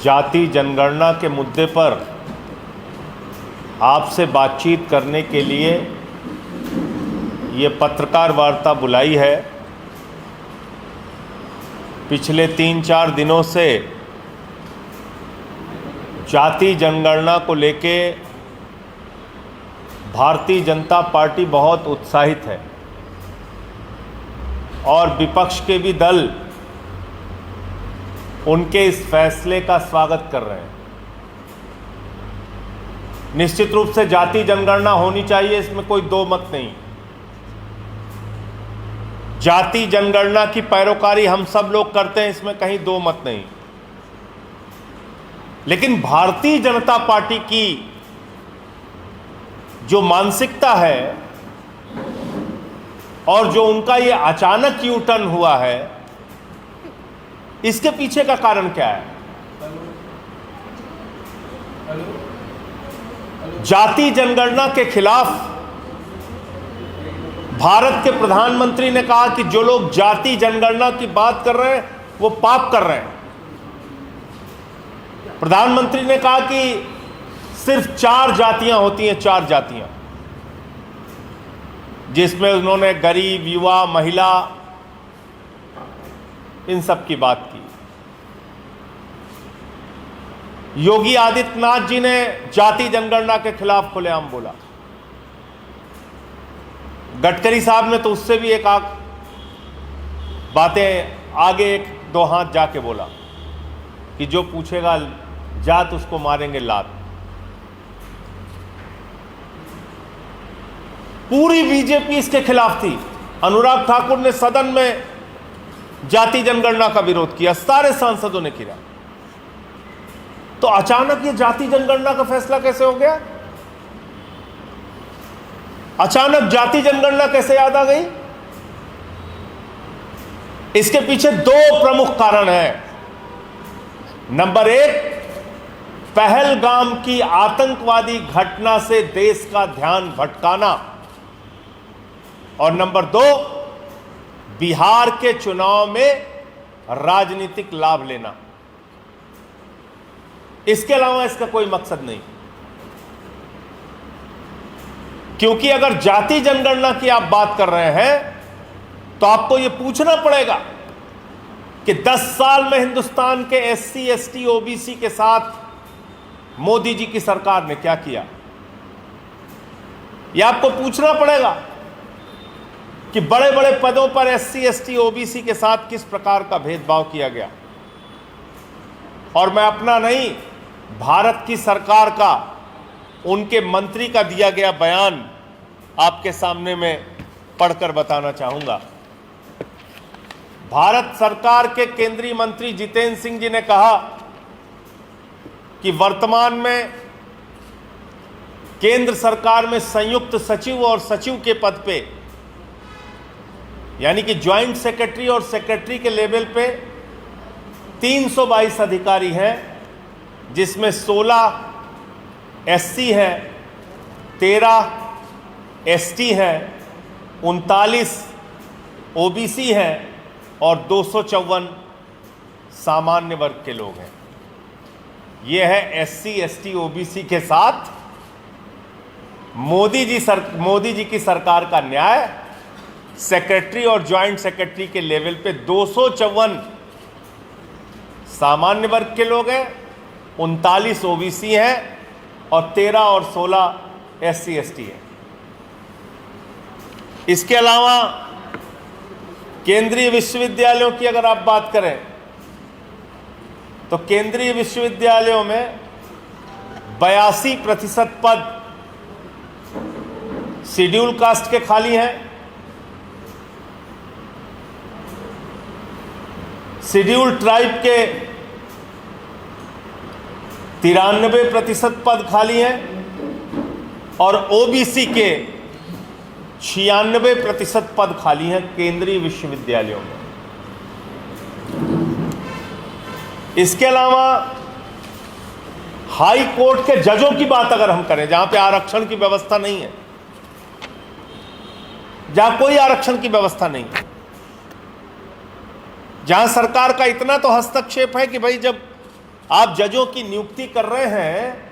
जाति जनगणना के मुद्दे पर आपसे बातचीत करने के लिए ये पत्रकार वार्ता बुलाई है। पिछले 3-4 दिनों से जाति जनगणना को लेके भारतीय जनता पार्टी बहुत उत्साहित है और विपक्ष के भी दल उनके इस फैसले का स्वागत कर रहे हैं। निश्चित रूप से जाति जनगणना होनी चाहिए, इसमें कोई दो मत नहीं। जाति जनगणना की पैरोकारी हम सब लोग करते हैं, इसमें कहीं दो मत नहीं। लेकिन भारतीय जनता पार्टी की जो मानसिकता है और जो उनका ये अचानक यू टर्न हुआ है, इसके पीछे का कारण क्या है? जाति जनगणना के खिलाफ भारत के प्रधानमंत्री ने कहा कि जो लोग जाति जनगणना की बात कर रहे हैं वो पाप कर रहे हैं। प्रधानमंत्री ने कहा कि सिर्फ 4 जातियां होती हैं, 4 जातियां, जिसमें उन्होंने गरीब, युवा, महिला, इन सब की बात की। योगी आदित्यनाथ जी ने जाति जनगणना के खिलाफ खुलेआम बोला। गडकरी साहब ने तो उससे भी एक बातें आगे 1-2 हाथ जाके बोला कि जो पूछेगा जात उसको मारेंगे लात। पूरी बीजेपी इसके खिलाफ थी। अनुराग ठाकुर ने सदन में जाति जनगणना का विरोध किया, सारे सांसदों ने किया। तो अचानक ये जाति जनगणना का फैसला कैसे हो गया? अचानक जाति जनगणना कैसे याद आ गई? इसके पीछे 2 प्रमुख कारण हैं। नंबर 1, पहलगाम की आतंकवादी घटना से देश का ध्यान भटकाना, और नंबर 2, बिहार के चुनाव में राजनीतिक लाभ लेना। इसके अलावा इसका कोई मकसद नहीं। क्योंकि अगर जाति जनगणना की आप बात कर रहे हैं तो आपको यह पूछना पड़ेगा कि 10 साल में हिंदुस्तान के SC, ST, OBC के साथ मोदी जी की सरकार ने क्या किया। यह आपको पूछना पड़ेगा कि बड़े बड़े पदों पर SC, ST, OBC के साथ किस प्रकार का भेदभाव किया गया। और मैं अपना नहीं, भारत की सरकार का, उनके मंत्री का दिया गया बयान आपके सामने में पढ़कर बताना चाहूंगा। भारत सरकार के केंद्रीय मंत्री जितेंद्र सिंह जी ने कहा कि वर्तमान में केंद्र सरकार में संयुक्त सचिव और सचिव के पद पे, यानी कि ज्वाइंट सेक्रेटरी और सेक्रेटरी के लेवल पे 322 अधिकारी हैं, जिसमें 16 SC है, 13 ST है, 39 OBC है और 254 सामान्य वर्ग के लोग हैं। यह है SC, ST, OBC के साथ मोदी जी की सरकार का न्याय। सेक्रेटरी और ज्वाइंट सेक्रेटरी के लेवल पे 254 सामान्य वर्ग के लोग हैं, 39 OBC हैं और 13 और 16 SC, ST हैं। इसके अलावा केंद्रीय विश्वविद्यालयों की अगर आप बात करें तो केंद्रीय विश्वविद्यालयों में 82% पद शेड्यूल कास्ट के खाली हैं। शेड्यूल ट्राइब के 93% पद खाली हैं और OBC के 96% पद खाली हैं केंद्रीय विश्वविद्यालयों में। इसके अलावा हाई कोर्ट के जजों की बात अगर हम करें, जहां पे आरक्षण की व्यवस्था नहीं है, जहां कोई आरक्षण की व्यवस्था नहीं है, जहां सरकार का इतना तो हस्तक्षेप है कि भाई जब आप जजों की नियुक्ति कर रहे हैं